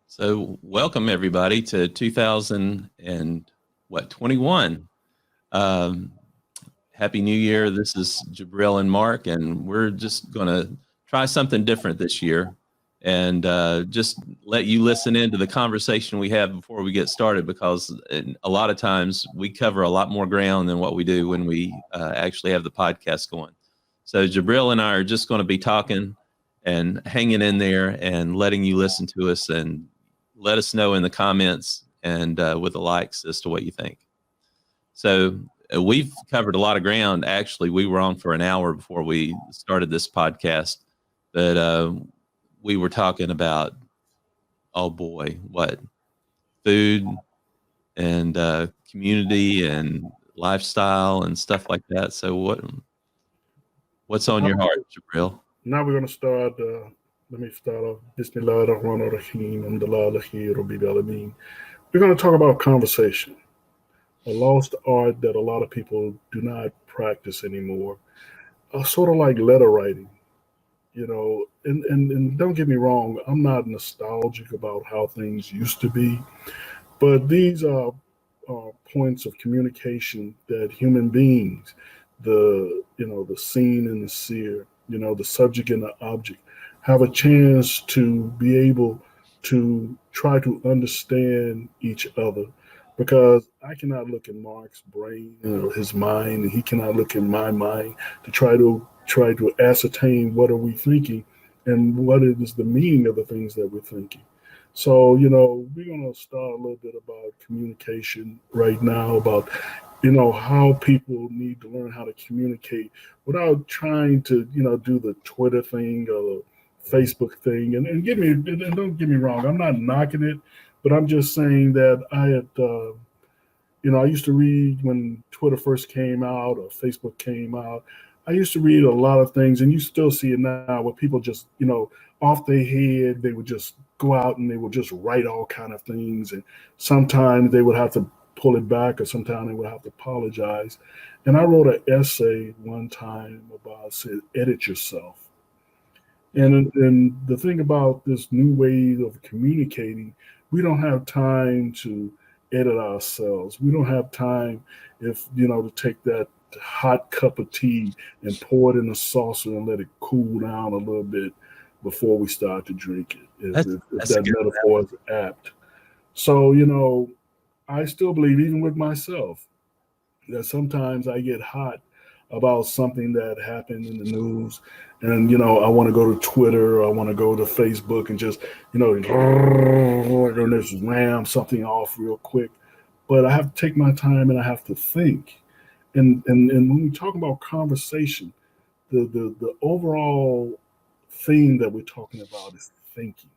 So welcome everybody to 2021. Happy New Year. This is Jibril and Mark, and we're just going to try something different this year and just let you listen into the conversation we have before we get started, because a lot of times we cover a lot more ground than what we do when we actually have the podcast going. So Jibril and I are just going to be talking and hanging in there and letting you listen to us, and let us know in the comments and with the likes as to what you think. So we've covered a lot of ground. Actually, we were on for an hour before we started this podcast, but we were talking about, oh boy, what? Food and community and lifestyle and stuff like that. So what's on your heart, Jibril? Now we're going to start. Let me start off. Bismillah ar-Rahman ar-Rahim. We're going to talk about conversation, a lost art that a lot of people do not practice anymore. Sort of like letter writing, you know. And don't get me wrong, I'm not nostalgic about how things used to be, but these are points of communication that human beings, the seen and the seer, the subject and the object, have a chance to be able to try to understand each other. Because I cannot look in Mark's brain or his mind, and he cannot look in my mind to try to ascertain what are we thinking and what is the meaning of the things that we're thinking. So, we're going to start a little bit about communication right now, about how people need to learn how to communicate without trying to, do the Twitter thing or the Facebook thing. And don't get me wrong, I'm not knocking it, but I'm just saying that I had, I used to read when Twitter first came out or Facebook came out. I used to read a lot of things, and you still see it now, where people just, off their head, they would just go out and they would just write all kind of things. And sometimes they would have to pull it back, or sometimes they would have to apologize. And I wrote an essay one time about, said, edit yourself. And the thing about this new way of communicating, we don't have time to edit ourselves. We don't have time to take that hot cup of tea and pour it in a saucer and let it cool down a little bit before we start to drink it, if that metaphor is apt. So, I still believe, even with myself, that sometimes I get hot about something that happened in the news, and I want to go to Twitter, I want to go to Facebook and just and just ram something off real quick. But I have to take my time and I have to think. And when we talk about conversation, the overall theme that we're talking about is thinking.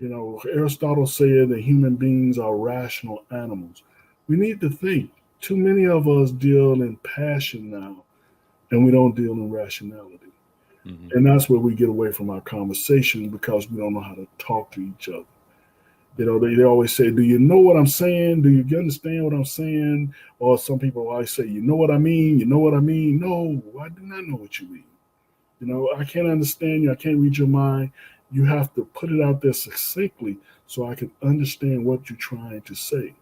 Aristotle said that human beings are rational animals. We need to think. Too many of us deal in passion now, and we don't deal in rationality. Mm-hmm. And that's where we get away from our conversation, because we don't know how to talk to each other. They always say, do you know what I'm saying? Do you understand what I'm saying? Or some people always say, you know what I mean? You know what I mean? No, I do not know what you mean. I can't understand you. I can't read your mind. You have to put it out there succinctly so I can understand what you're trying to say.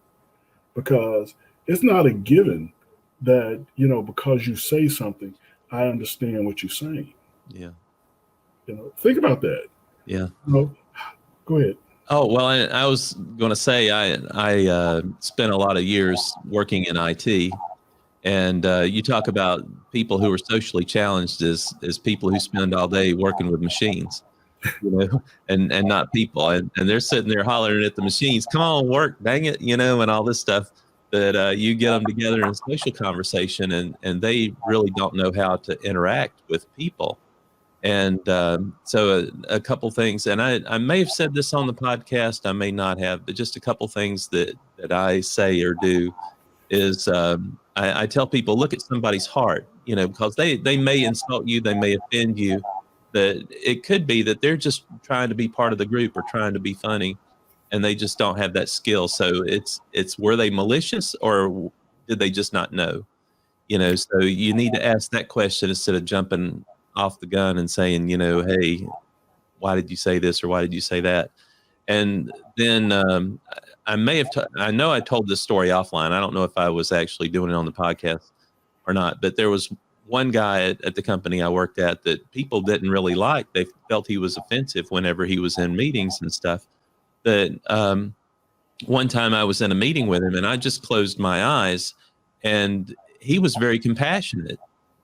Because it's not a given that, because you say something, I understand what you're saying. Yeah. Think about that. Yeah. Go ahead. Oh, well, I was going to say, I spent a lot of years working in IT, and you talk about people who are socially challenged as people who spend all day working with machines, and not people. And they're sitting there hollering at the machines, come on, work, dang it, and all this stuff. That you get them together in social conversation, and they really don't know how to interact with people. And so a couple things, and I may have said this on the podcast, I may not have, but just a couple things that I say or do is I tell people, look at somebody's heart. because they may insult you, they may offend you, but it could be that they're just trying to be part of the group or trying to be funny, and they just don't have that skill. So it's were they malicious or did they just not know? So you need to ask that question instead of jumping off the gun and saying, hey, why did you say this or why did you say that? And then I may have, I know I told this story offline. I don't know if I was actually doing it on the podcast or not, but there was one guy at the company I worked at that people didn't really like. They felt he was offensive whenever he was in meetings and stuff. That one time I was in a meeting with him and I just closed my eyes, and he was very compassionate.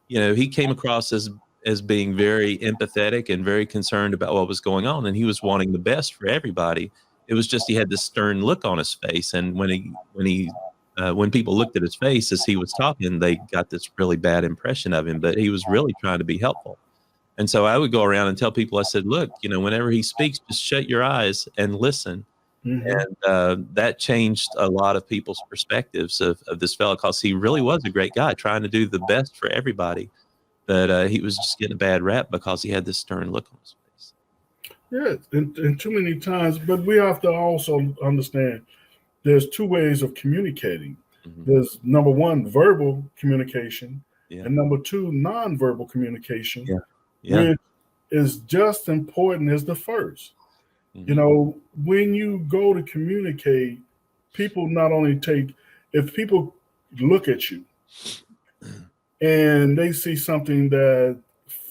He came across as being very empathetic and very concerned about what was going on, and he was wanting the best for everybody. It was just he had this stern look on his face, and when people looked at his face as he was talking, they got this really bad impression of him. But he was really trying to be helpful. And so I would go around and tell people, I said, look, whenever he speaks, just shut your eyes and listen. Mm-hmm. And that changed a lot of people's perspectives of this fellow, because he really was a great guy trying to do the best for everybody. But he was just getting a bad rap because he had this stern look on his face. Yeah, and too many times, but we have to also understand there's two ways of communicating. Mm-hmm. There's number one, verbal communication, Yeah. and number two, nonverbal communication, Yeah. which is just important as the first. Mm-hmm. When you go to communicate, people not only if people look at you and they see something that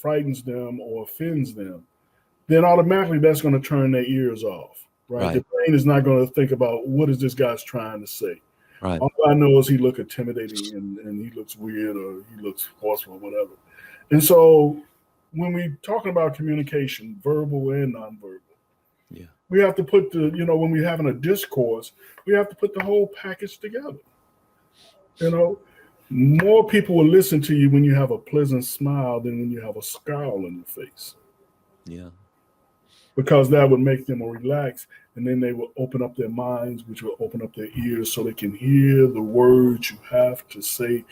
frightens them or offends them, then automatically that's going to turn their ears off, right? The brain is not going to think about what is this guy's trying to say. Right. All I know is he looks intimidating and he looks weird or he looks forceful or whatever. And so when we're talking about communication, verbal and nonverbal, we have to put when we're having a discourse, we have to put the whole package together. More people will listen to you when you have a pleasant smile than when you have a scowl on your face. Yeah. Because that would make them relax, and then they will open up their minds, which will open up their ears so they can hear the words you have to say.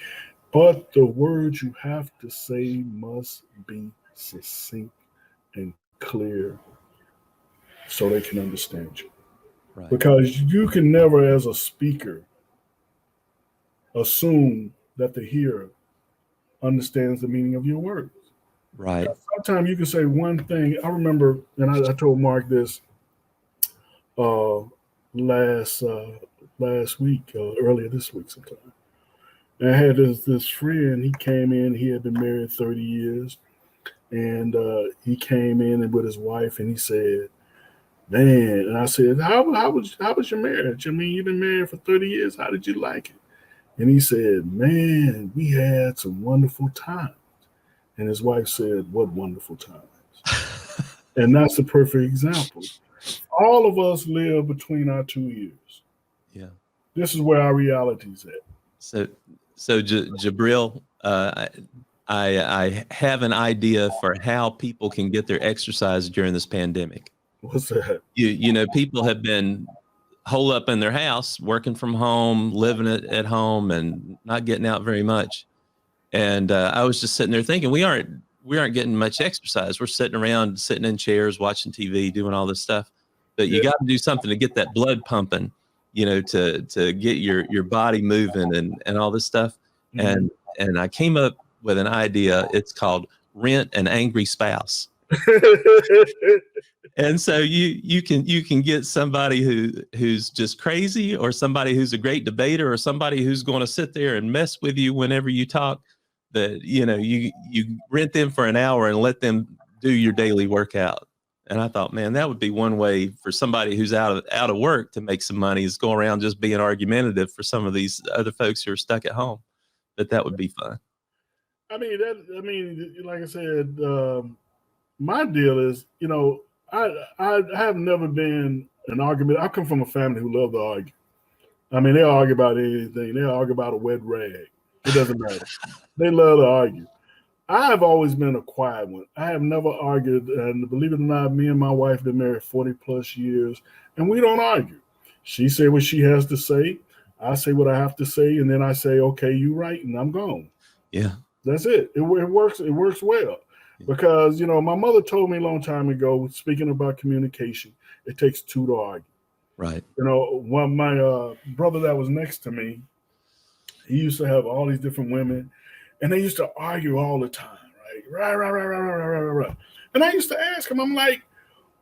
But the words you have to say must be succinct and clear so they can understand you. Right. Because you can never, as a speaker, assume that the hearer understands the meaning of your words. Right. Sometimes you can say one thing. I remember, and I told Mark this last week, earlier this week sometime. And I had this friend, he came in, he had been married 30 years, and he came in with his wife, and he said, man, and I said, how was your marriage? I mean, you've been married for 30 years. How did you like it? And he said, man, we had some wonderful times. And his wife said, what wonderful times? And that's the perfect example. All of us live between our two ears. Yeah. This is where our reality is at. So Jibril, I have an idea for how people can get their exercise during this pandemic. What's that? People have been holed up in their house, working from home, living at home, and not getting out very much. And I was just sitting there thinking, we aren't getting much exercise. We're sitting in chairs, watching TV, doing all this stuff. But you got to do something to get that blood pumping, to get your body moving and all this stuff. Mm-hmm. And I came up with an idea. It's called Rent an Angry Spouse. And so you can get somebody who's just crazy, or somebody who's a great debater, or somebody who's going to sit there and mess with you whenever you talk. That you rent them for an hour and let them do your daily workout. And I thought, man, that would be one way for somebody who's out of work to make some money, is go around just being argumentative for some of these other folks who are stuck at home. But that would be fun. I mean, like I said, my deal is, I have never been an argument. I come from a family who love to argue. I mean, they'll argue about anything. They'll argue about a wet rag. It doesn't matter. They love to argue. I have always been a quiet one. I have never argued. And believe it or not, me and my wife have been married 40 plus years, and we don't argue. She say what she has to say. I say what I have to say. And then I say, okay, you're right. And I'm gone. Yeah. That's it. It works. It works well because, my mother told me a long time ago, speaking about communication, it takes two to argue. Right. One my brother that was next to me, he used to have all these different women, and they used to argue all the time, right? Right. And I used to ask him, I'm like,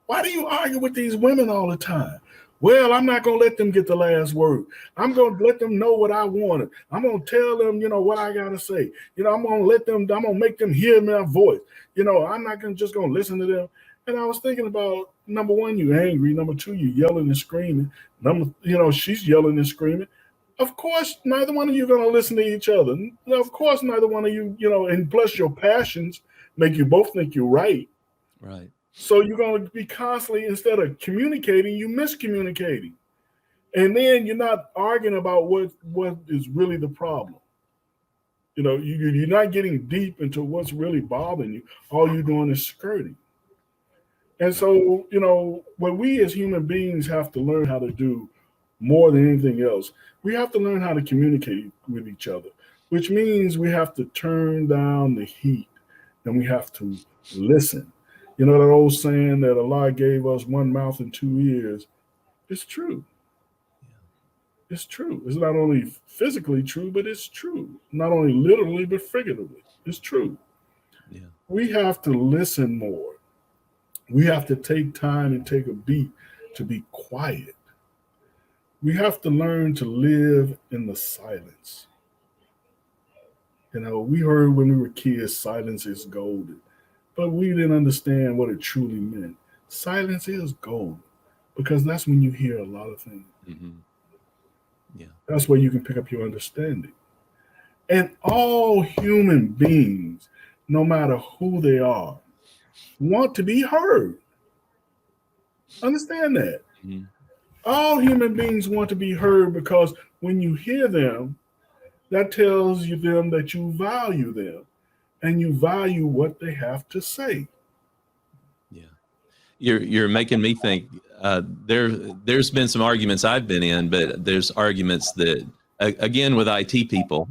why do you argue with these women all the time? Well, I'm not going to let them get the last word. I'm going to let them know what I wanted. I'm going to tell them, what I got to say. I'm going to make them hear my voice. I'm not just going to listen to them. And I was thinking about, number one, you angry. Number two, you yelling and screaming. She's yelling and screaming. Of course, neither one of you are going to listen to each other. Of course, neither one of you, and plus your passions make you both think you're right. Right. So you're going to be constantly, instead of communicating, you miscommunicating. And then you're not arguing about what is really the problem. You're not getting deep into what's really bothering you. All you're doing is skirting. And so, what we as human beings have to learn how to do more than anything else, we have to learn how to communicate with each other, which means we have to turn down the heat and we have to listen. That old saying that Allah gave us one mouth and two ears, it's true. It's true. It's not only physically true, but it's true. Not only literally, but figuratively. It's true. Yeah. We have to listen more. We have to take time and take a beat to be quiet. We have to learn to live in the silence. We heard when we were kids, silence is golden. But we didn't understand what it truly meant. Silence is gold because that's when you hear a lot of things. Mm-hmm. Yeah. That's where you can pick up your understanding. And all human beings, no matter who they are, want to be heard. Understand that. Mm-hmm. All human beings want to be heard because when you hear them, that tells you them that you value them. And you value what they have to say. Yeah, you're making me think. There's been some arguments I've been in, but there's arguments that again with IT people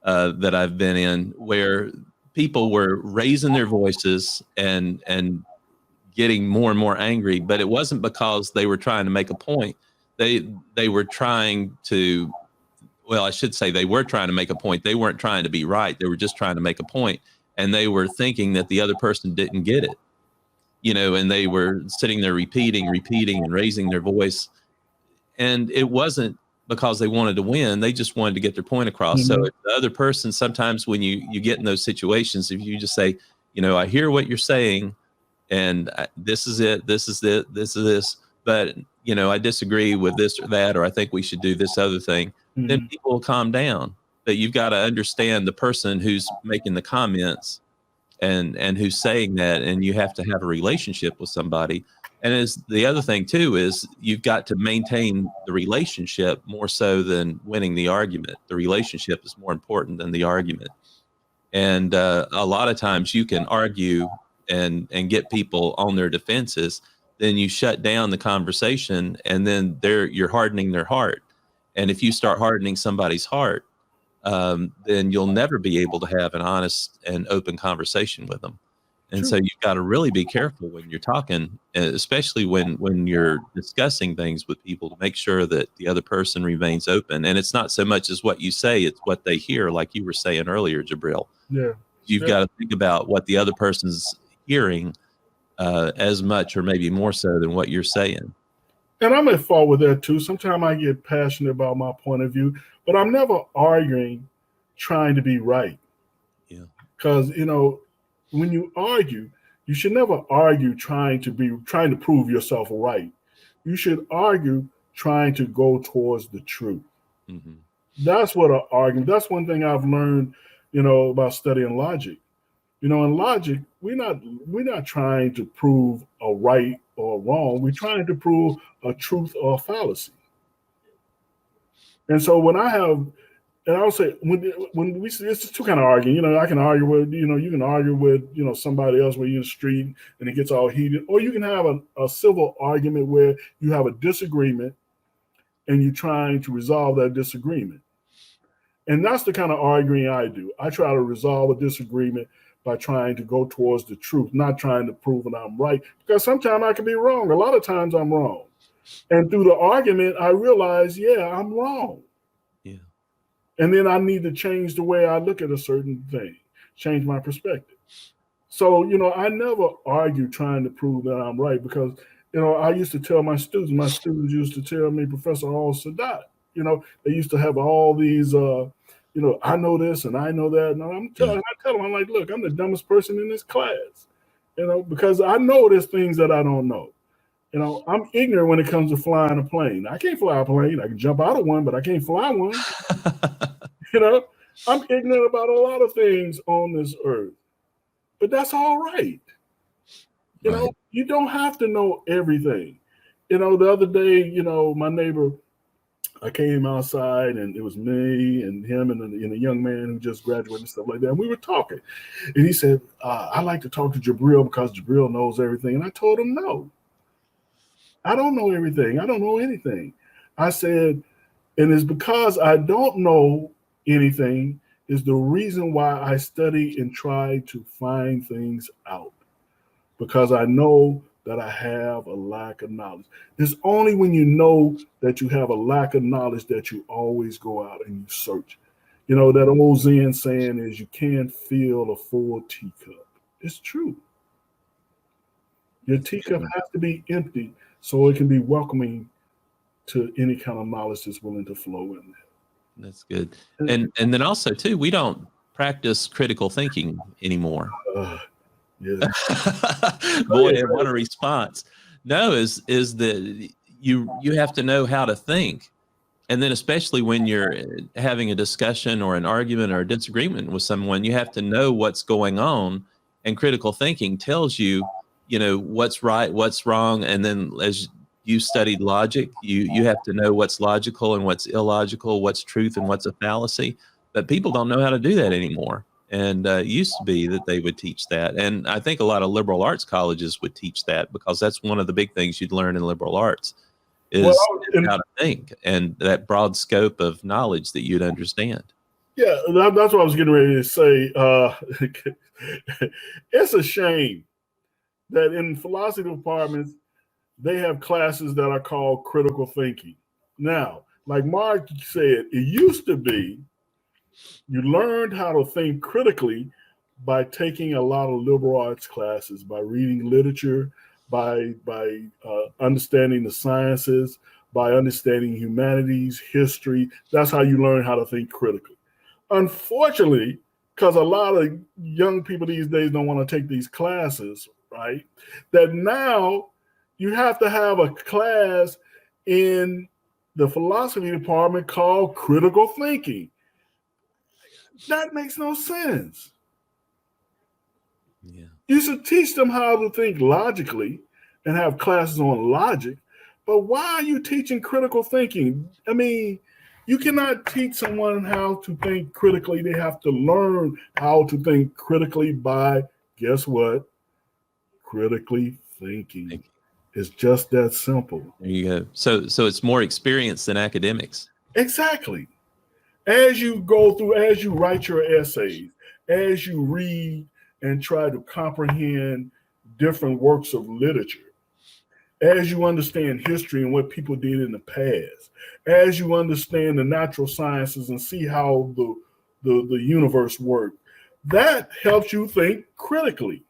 that I've been in where people were raising their voices and getting more and more angry, but it wasn't because they were trying to make a point. They were trying to. Well, I should say they were trying to make a point. They weren't trying to be right. They were just trying to make a point. And they were thinking that the other person didn't get it, and they were sitting there repeating and raising their voice. And it wasn't because they wanted to win. They just wanted to get their point across. Mm-hmm. So if the other person, sometimes when you get in those situations, if you just say, I hear what you're saying and this is it, this is it, this is this, but I disagree with this or that, or I think we should do this other thing, then people will calm down. But you've got to understand the person who's making the comments and who's saying that, and you have to have a relationship with somebody. And as the other thing too is you've got to maintain the relationship more so than winning the argument. The relationship is more important than the argument. And a lot of times you can argue and get people on their defenses, then you shut down the conversation, and then you're hardening their heart. And if you start hardening somebody's heart, then you'll never be able to have an honest and open conversation with them. And so you've got to really be careful when you're talking, especially when you're discussing things with people, to make sure that the other person remains open. And it's not so much as what you say, it's what they hear, like you were saying earlier, Jibril. Yeah. You've got to think about what the other person's hearing as much or maybe more so than what you're saying. And I'm at fault with that too. Sometimes I get passionate about my point of view, but I'm never arguing trying to be right. Yeah. Because, when you argue, you should never argue trying to prove yourself right. You should argue trying to go towards the truth. Mm-hmm. That's what an argument. That's one thing I've learned, about studying logic. In logic, we're not trying to prove a right or wrong. We're trying to prove a truth or a fallacy. And so when I'll say when we see it's two kind of arguing. I can argue with you can argue with somebody else where you're in the street and it gets all heated, or you can have a civil argument where you have a disagreement and you're trying to resolve that disagreement. And that's the kind of arguing I do. I try to resolve a disagreement by trying to go towards the truth, not trying to prove that I'm right, because sometimes I can be wrong. A lot of times I'm wrong. And through the argument, I realize, yeah, I'm wrong. Yeah. And then I need to change the way I look at a certain thing, change my perspective. So, I never argue trying to prove that I'm right, because, I used to tell my students used to tell me, Professor Al Sadat, they used to have all these, I know this and I know that. And I tell them, I'm like, look, I'm the dumbest person in this class, because I know there's things that I don't know. I'm ignorant when it comes to flying a plane. I can't fly a plane. I can jump out of one, but I can't fly one. I'm ignorant about a lot of things on this earth, but that's all right. Right. You don't have to know everything. The other day, my neighbor, I came outside and it was me and him and a young man who just graduated and stuff like that. And we were talking, and he said, I like to talk to Jibril because Jibril knows everything. And I told him, no, I don't know everything. I don't know anything. I said, and it's because I don't know anything is the reason why I study and try to find things out, because I know that I have a lack of knowledge. It's only when you know that you have a lack of knowledge that you always go out and you search. That old Zen saying is, you can't fill a full teacup. It's true. Your teacup has to be empty so it can be welcoming to any kind of knowledge that's willing to flow in there. That's good. And then also too, we don't practice critical thinking anymore. Yeah. Boy, what a response. No, is that you have to know how to think. And then especially when you're having a discussion or an argument or a disagreement with someone, you have to know what's going on. And critical thinking tells you, what's right, what's wrong. And then as you studied logic, you have to know what's logical and what's illogical, what's truth and what's a fallacy. But people don't know how to do that anymore. And it used to be that they would teach that. And I think a lot of liberal arts colleges would teach that, because that's one of the big things you'd learn in liberal arts is how to think and that broad scope of knowledge that you'd understand. Yeah, that's what I was getting ready to say. It's a shame that in philosophy departments, they have classes that are called critical thinking. Now, like Mark said, it used to be you learned how to think critically by taking a lot of liberal arts classes, by reading literature, by understanding the sciences, by understanding humanities, history. That's how you learn how to think critically. Unfortunately, because a lot of young people these days don't want to take these classes, right? That now you have to have a class in the philosophy department called critical thinking. That makes no sense. Yeah. You should teach them how to think logically and have classes on logic. But why are you teaching critical thinking? I mean, you cannot teach someone how to think critically. They have to learn how to think critically by, guess what? Critically thinking. It's just that simple. There you go. So it's more experience than academics. Exactly. As you go through, as you write your essays, as you read and try to comprehend different works of literature, as you understand history and what people did in the past, as you understand the natural sciences and see how the universe worked, that helps you think critically.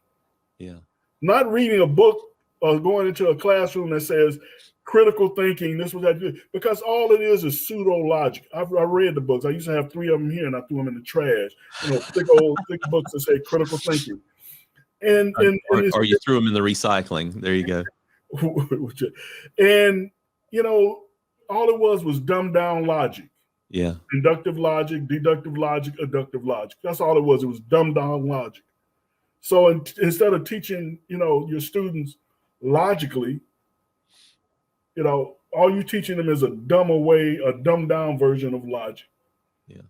Yeah. Not reading a book or going into a classroom that says critical thinking, this was that, because all it is pseudo logic. I read the books. I used to have 3 of them here, and I threw them in the trash. Thick books that say critical thinking. Or you threw them in the recycling. There you go. And all it was dumbed down logic. Yeah. Inductive logic, deductive logic, adductive logic. That's all it was. It was dumbed down logic. So instead of teaching, your students logically, all you teaching them is a dumbed down version of logic. Yeah.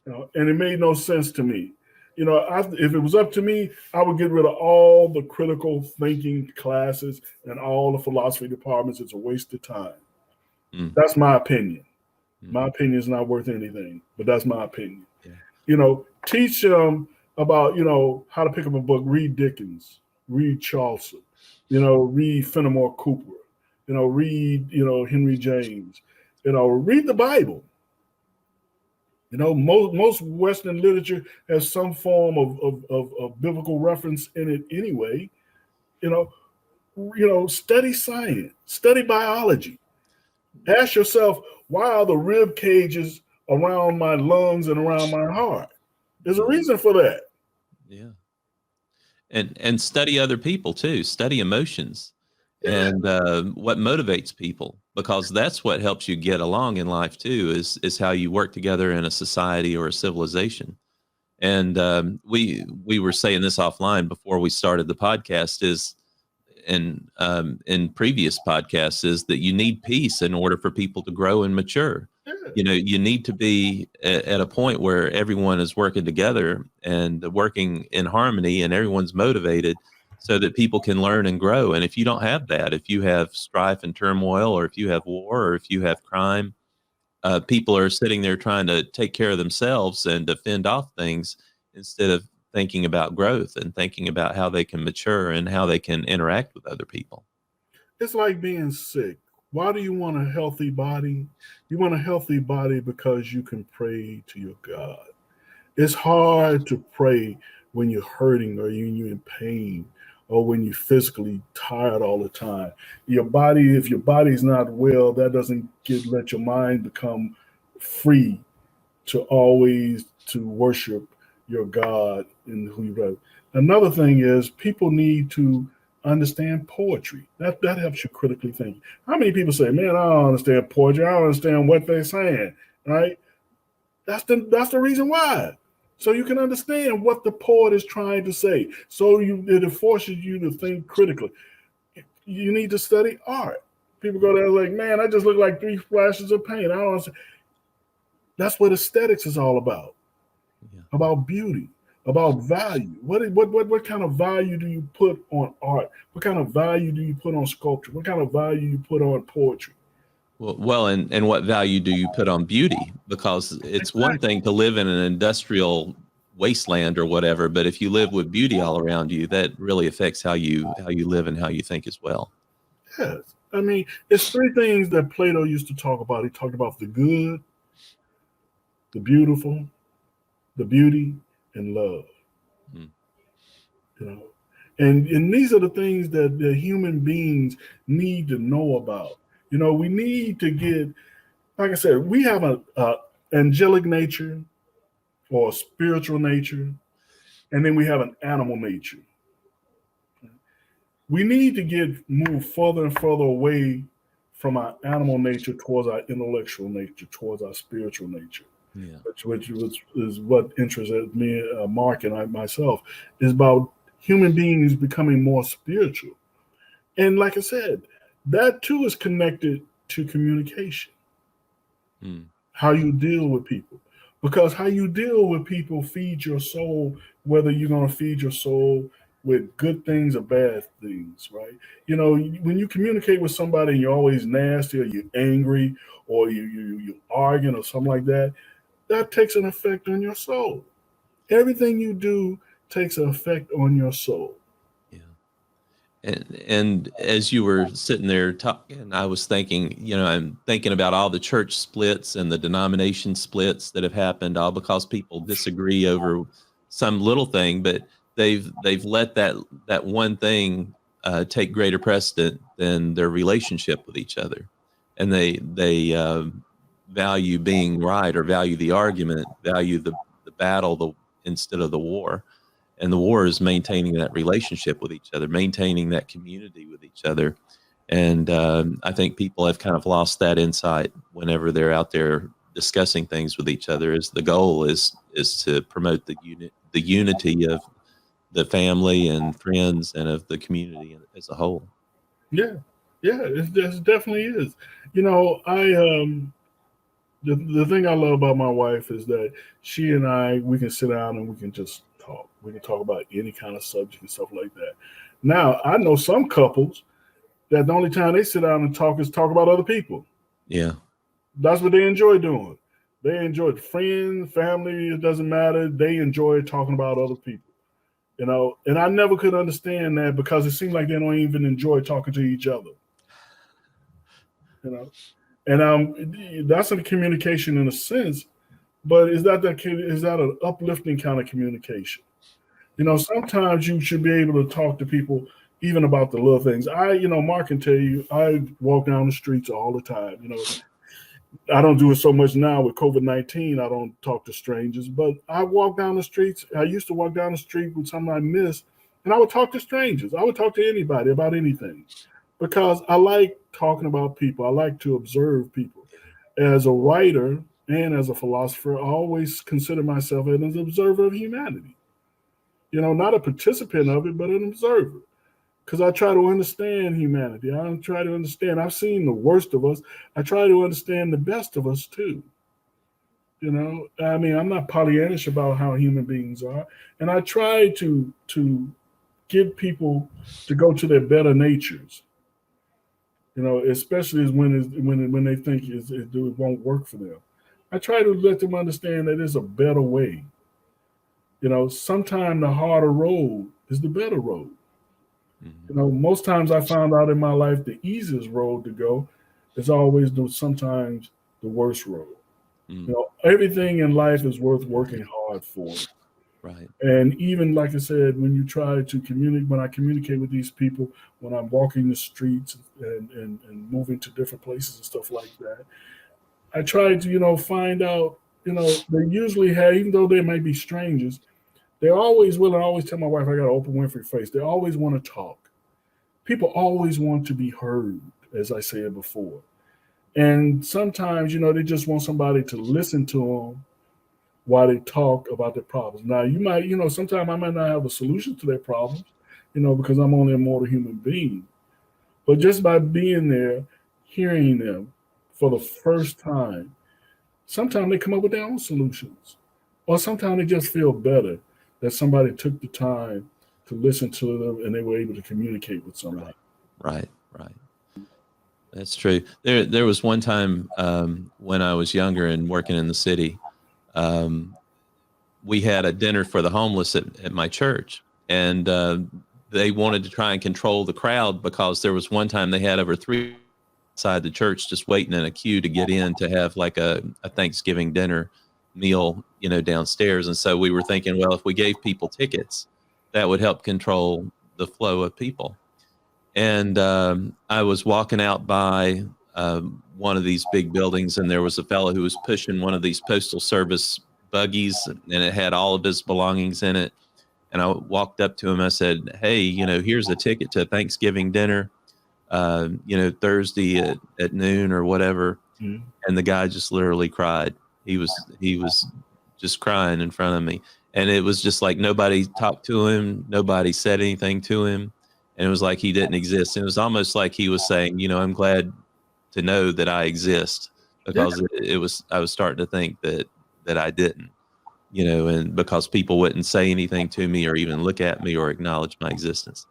And it made no sense to me. If it was up to me, I would get rid of all the critical thinking classes and all the philosophy departments. It's a waste of time. That's my opinion. My opinion is not worth anything, but that's my opinion. Yeah. Teach them about, how to pick up a book. Read Dickens, read Chaucer, read Fenimore Cooper, read, Henry James, read the Bible. Most Western literature has some form of biblical reference in it anyway. You know, study science, study biology. Ask yourself, why are the rib cages around my lungs and around my heart? There's a reason for that. Yeah. And study other people too. Study emotions and what motivates people, because that's what helps you get along in life too, is how you work together in a society or a civilization. And we were saying this offline before we started the podcast, is in previous podcasts, is that you need peace in order for people to grow and mature. You need to be at a point where everyone is working together and working in harmony, and everyone's motivated so that people can learn and grow. And if you don't have that, if you have strife and turmoil, or if you have war, or if you have crime, people are sitting there trying to take care of themselves and to fend off things, instead of thinking about growth and thinking about how they can mature and how they can interact with other people. It's like being sick. Why do you want a healthy body? You want a healthy body because you can pray to your God. It's hard to pray when you're hurting, or you're in pain, or when you're physically tired all the time. If your body's not well, that doesn't let your mind become free to worship your God and who you love. Another thing is, people need to understand poetry. That helps you critically think. How many people say, "Man, I don't understand poetry. I don't understand what they're saying." Right? That's the reason why. So you can understand what the poet is trying to say. So it forces you to think critically. You need to study art. People go there like, "Man, I just look like 3 flashes of paint. I don't understand." That's what aesthetics is all about. Yeah. About beauty, about value. What kind of value do you put on art? What kind of value do you put on sculpture? What kind of value do you put on poetry? Well, and what value do you put on beauty? Because it's one thing to live in an industrial wasteland or whatever, but if you live with beauty all around you, that really affects how you live and how you think as well. Yes. I mean, it's 3 things that Plato used to talk about. He talked about the good, the beautiful, the beauty, and love. And these are the things that the human beings need to know about. We need to get, like I said, we have a angelic nature, or a spiritual nature, and then we have an animal nature. We need to move further and further away from our animal nature towards our intellectual nature, towards our spiritual nature. Yeah. Which is what interests me, Mark, and myself, is about human beings becoming more spiritual. And like I said, that too is connected to communication. How you deal with people. Because how you deal with people feeds your soul, whether you're going to feed your soul with good things or bad things, right? When you communicate with somebody and you're always nasty, or you're angry, or you're arguing or something like that, that takes an effect on your soul. Everything you do takes an effect on your soul. Yeah. And as you were sitting there talking, I was thinking, I'm thinking about all the church splits and the denomination splits that have happened, all because people disagree over some little thing, but they've let that one thing take greater precedent than their relationship with each other, and they value being right, or value the argument, value the battle, instead of the war. And the war is maintaining that relationship with each other, maintaining that community with each other. And I think people have kind of lost that insight whenever they're out there discussing things with each other. Is the goal is to promote the unity of the family and friends and of the community as a whole. Yeah, it definitely is. The thing I love about my wife is that she and we can sit down and we can just talk. We can talk about any kind of subject and stuff like that. Now, I know some couples that the only time they sit down and talk is talk about other people. Yeah. That's what they enjoy doing. They enjoy friends, family, it doesn't matter. They enjoy talking about other people. And I never could understand that because it seems like they don't even enjoy talking to each other. You know, and that's a communication in a sense, but is that an uplifting kind of communication? Sometimes you should be able to talk to people even about the little things. Mark can tell you, I walk down the streets all the time. I don't do it so much now with COVID-19. I don't talk to strangers, but I walk down the streets. I used to walk down the street with someone I missed, and I would talk to strangers. I would talk to anybody about anything because I like talking about people. I like to observe people. As a writer and as a philosopher, I always consider myself as an observer of humanity. Not a participant of it, but an observer. Because I try to understand humanity. I try to understand. I've seen the worst of us. I try to understand the best of us too. I mean, I'm not Pollyannish about how human beings are, and I try to get people to go to their better natures. Especially when they think it won't work for them. I try to let them understand that there's a better way. Sometimes the harder road is the better road. Most times I found out in my life the easiest road to go is always sometimes the worst road. Everything in life is worth working hard for. Right. And even like I said, when you try to communicate, when I communicate with these people, when I'm walking the streets and moving to different places and stuff like that, I try to, find out, they usually have, even though they might be strangers, they're always willing. I always tell my wife, I got an Oprah Winfrey face. They always want to talk. People always want to be heard, as I said before. And sometimes, they just want somebody to listen to them while they talk about their problems. Now, you might, sometimes I might not have a solution to their problems, because I'm only a mortal human being. But just by being there, hearing them for the first time, sometimes they come up with their own solutions. Or sometimes they just feel better that somebody took the time to listen to them and they were able to communicate with somebody. Right. That's true. There was one time when I was younger and working in the city, we had a dinner for the homeless at my church, and they wanted to try and control the crowd because there was one time they had over 3 outside the church just waiting in a queue to get in to have like a Thanksgiving dinner meal, downstairs. And so we were thinking, well, if we gave people tickets, that would help control the flow of people. And I was walking out by one of these big buildings, and there was a fellow who was pushing one of these postal service buggies, and it had all of his belongings in it. And I walked up to him. I said, "Hey, here's a ticket to Thanksgiving dinner, Thursday at noon or whatever." Mm-hmm. And the guy just literally cried. He was just crying in front of me. And it was just like nobody talked to him. Nobody said anything to him. And it was like he didn't exist. And it was almost like he was saying, I'm glad to know that I exist, because I was starting to think that I didn't, and because people wouldn't say anything to me or even look at me or acknowledge my existence.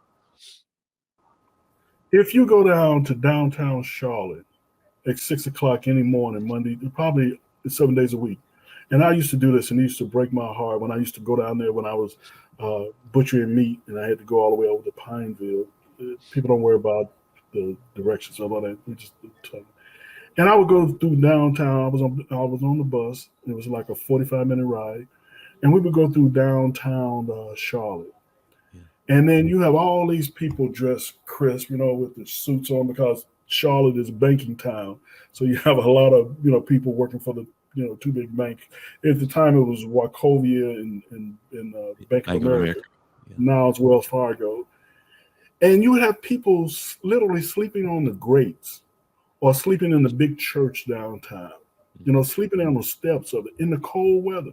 If you go down to downtown Charlotte at 6 o'clock any morning, Monday, probably 7 days a week. And I used to do this, and it used to break my heart when I used to go down there when I was butchering meat, and I had to go all the way over to Pineville. People don't worry about the directions of all that. And I would go through downtown. I was on the bus. It was like a 45-minute ride, and we would go through downtown Charlotte. And then you have all these people dressed crisp, with the suits on, because Charlotte is a banking town. So you have a lot of, people working for the, two big banks. At the time, it was Wachovia and Bank of America. Yeah. Now it's Wells Fargo. And you would have people literally sleeping on the grates or sleeping in the big church downtown, sleeping on the steps of it in the cold weather.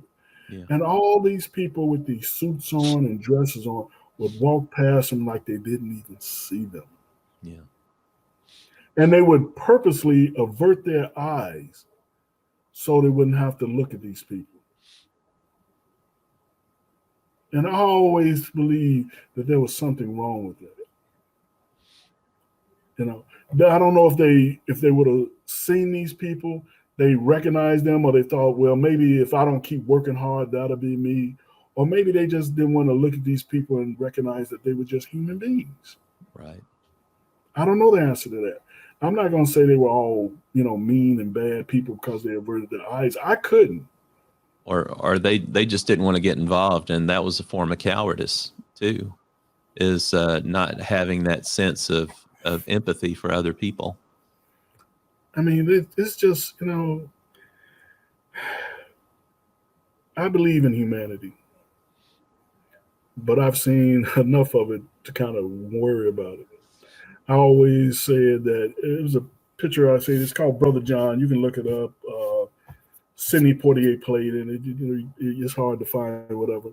Yeah. And all these people with these suits on and dresses on would walk past them like they didn't even see them. Yeah. And they would purposely avert their eyes so they wouldn't have to look at these people. And I always believed that there was something wrong with it. I don't know if they would have seen these people, they recognized them, or they thought, well, maybe if I don't keep working hard, that'll be me. Or maybe they just didn't want to look at these people and recognize that they were just human beings. Right. I don't know the answer to that. I'm not going to say they were all, mean and bad people because they averted their eyes. I couldn't. Or they just didn't want to get involved, and that was a form of cowardice too, is not having that sense of empathy for other people. I mean, it's just, I believe in humanity, but I've seen enough of it to kind of worry about it. I always said that it was a picture I say, it's called Brother John. You can look it up. Sidney Poitier played in it. It's hard to find whatever.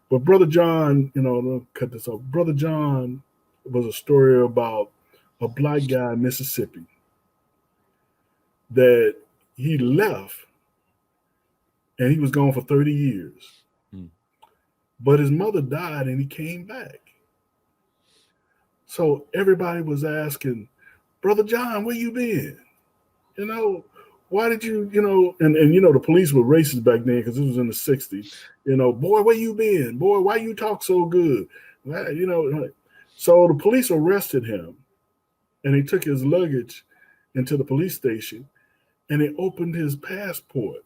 But Brother John, I'll cut this off. Brother John was a story about a black guy in Mississippi that he left and he was gone for 30 years. But his mother died and he came back. So everybody was asking, Brother John, where you been? Why did you, and the police were racist back then because it was in the 60s. Boy, where you been? Boy, why you talk so good? So the police arrested him and they took his luggage into the police station and they opened his passport.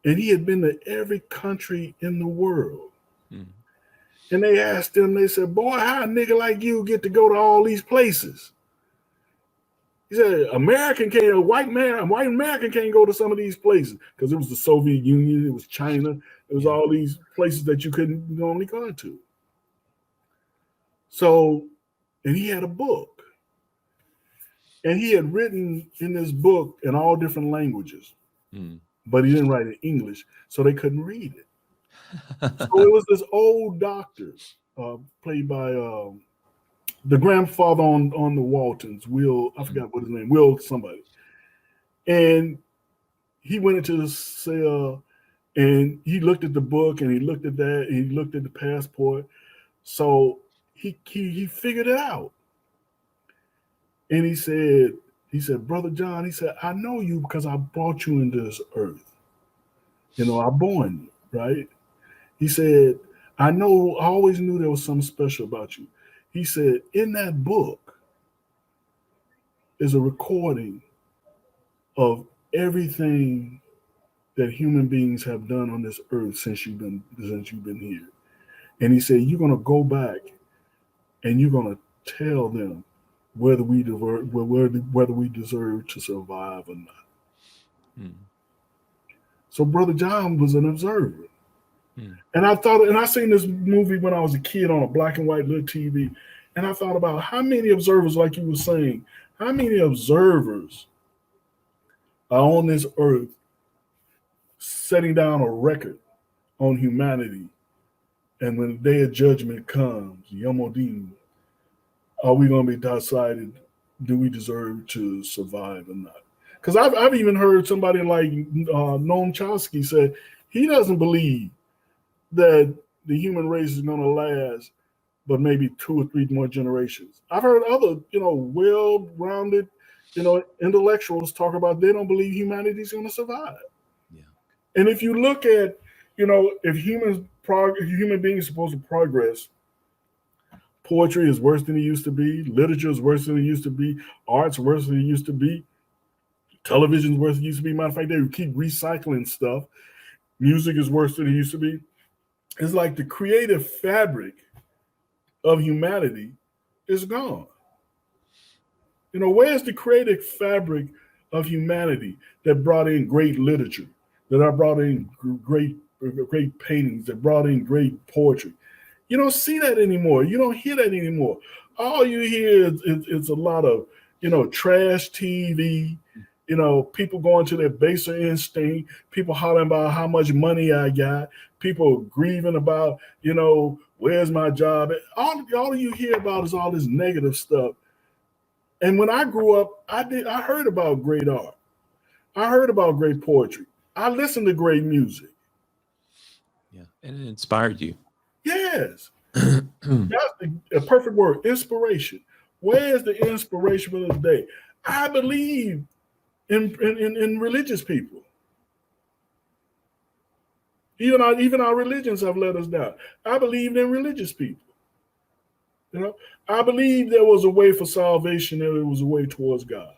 And he had been to every country in the world. And they asked him, they said, boy, how a nigga like you get to go to all these places? He said, a white American can't go to some of these places because it was the Soviet Union, it was China, it was all these places that you couldn't only go to. So, and he had a book. And he had written in this book in all different languages, but he didn't write in English, so they couldn't read it. So it was this old doctor, played by the grandfather on the Waltons, Will, I forgot what his name, Will somebody. And he went into the cell and he looked at the book and he looked at that and he looked at the passport. So he figured it out. And he said, Brother John, he said, I know you because I brought you into this earth. I born you, right? He said, I always knew there was something special about you. He said, in that book is a recording of everything that human beings have done on this earth since you've been here. And he said, you're going to go back and you're going to tell them whether we deserve to survive or not. So Brother John was an observer. And I seen this movie when I was a kid on a black and white little TV. And I thought about how many observers, like you were saying, how many observers are on this earth setting down a record on humanity. And when the day of judgment comes, Yom Odin, are we going to be decided, do we deserve to survive or not? Because I've even heard somebody like Noam Chomsky say he doesn't believe that the human race is going to last but maybe 2 or 3 more generations. I've heard other, well-rounded, intellectuals talk about they don't believe humanity is going to survive. Yeah. And if you look at, if human beings are supposed to progress, poetry is worse than it used to be, literature is worse than it used to be, art's worse than it used to be, television is worse than it used to be. Matter of fact, they keep recycling stuff. Music is worse than it used to be. It's like the creative fabric of humanity is gone. Where's the creative fabric of humanity that brought in great literature, that brought in great paintings, that brought in great poetry? You don't see that anymore. You don't hear that anymore. All you hear is a lot of, trash TV, people going to their baser instinct, people hollering about how much money I got, people grieving about, where's my job? All you hear about is all this negative stuff. And when I grew up, I heard about great art. I heard about great poetry. I listened to great music. Yeah, and it inspired you. Yes. That's a perfect word, inspiration. Where's the inspiration for this day? I believe in religious people. Even our religions have let us down. I believed in religious people. You know, I believed there was a way for salvation, and there was a way towards God.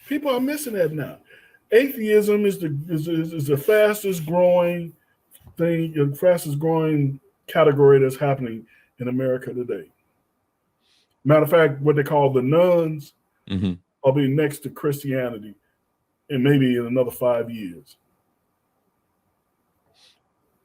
People are missing that now. Atheism is the fastest growing thing, the fastest growing category that's happening in America today. Matter of fact, what they call the nuns will be next to Christianity, and maybe in another 5 years.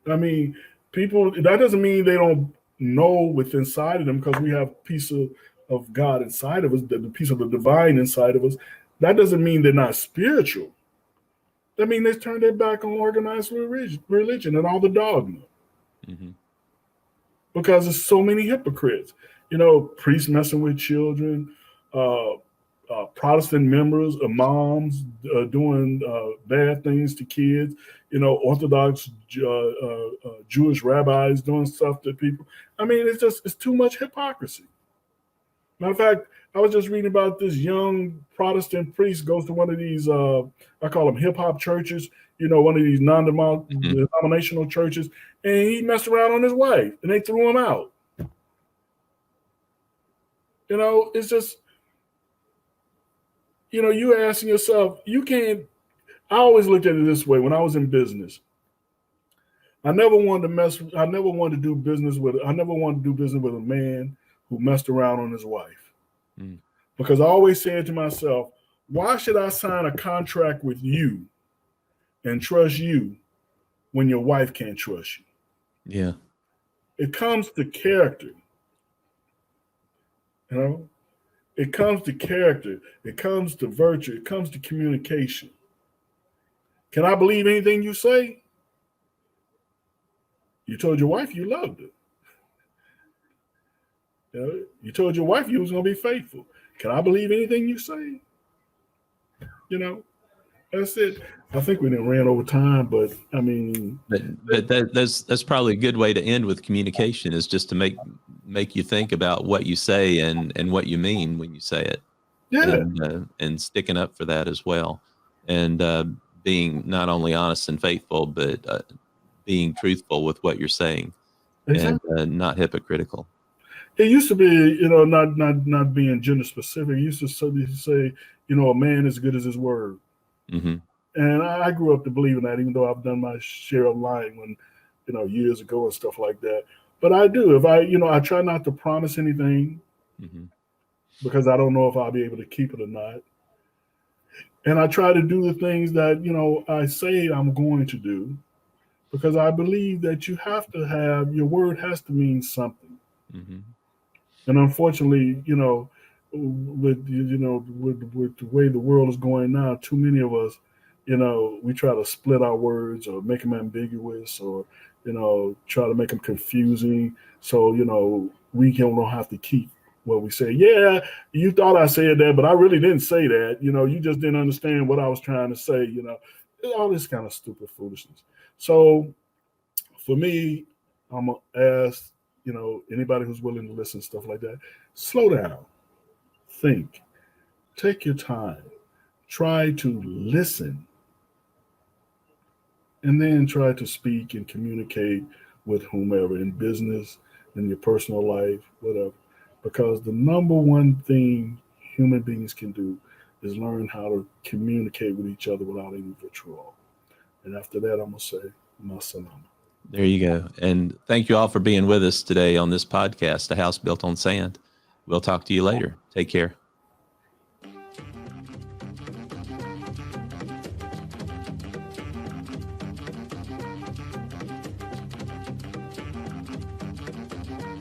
I mean, people, that doesn't mean they don't know what's inside of them, because we have a piece of God inside of us, the piece of the divine inside of us. That doesn't mean they're not spiritual. That means they turned their back on organized religion and all the dogma. Because there's so many hypocrites. You know, priests messing with children, Protestant members, imams doing bad things to kids, you know, Orthodox Jewish rabbis doing stuff to people. I mean, it's too much hypocrisy. Matter of fact, I was just reading about this young Protestant priest goes to one of these, I call them hip hop churches, you know, one of these non-denominational churches, and he messed around on his wife, and they threw him out. You know, it's just, you know, you asking yourself, you can't. I always looked at it this way when I was in business. I never wanted to do business with a man who messed around on his wife. Because I always said to myself, why should I sign a contract with you and trust you when your wife can't trust you? Yeah. It comes to character. You know, it comes to character. It comes to virtue. It comes to communication. Can I believe anything you say? You told your wife you loved her. You know, you told your wife you was going to be faithful. Can I believe anything you say? You know, that's it. I think we didn't ran over time, but I mean, but that's probably a good way to end with communication, is just to make you think about what you say and what you mean when you say it. Yeah. And sticking up for that as well, and being not only honest and faithful, but being truthful with what you're saying, exactly. And not hypocritical. It used to be, you know, not being gender specific. It used to say, you know, a man is as good as his word. And I grew up to believe in that, even though I've done my share of lying when, you know, years ago and stuff like that. But I do. If I try not to promise anything because I don't know if I'll be able to keep it or not. And I try to do the things that, you know, I say I'm going to do, because I believe that you have to have, your word has to mean something. And unfortunately, you know, with the way the world is going now, too many of us, you know, we try to split our words or make them ambiguous, or, you know, try to make them confusing. So, you know, we don't have to keep what we say. Yeah, you thought I said that, but I really didn't say that. You know, you just didn't understand what I was trying to say, you know, all this kind of stupid foolishness. So for me, I'm going to ask, you know, anybody who's willing to listen, stuff like that, slow down, think, take your time, try to listen, and then try to speak and communicate with whomever, in business, in your personal life, whatever. Because the number one thing human beings can do is learn how to communicate with each other without any vitriol. And after that, I'm going to say, masalam. There you go. And thank you all for being with us today on this podcast, A House Built on Sand. We'll talk to you later. Take care.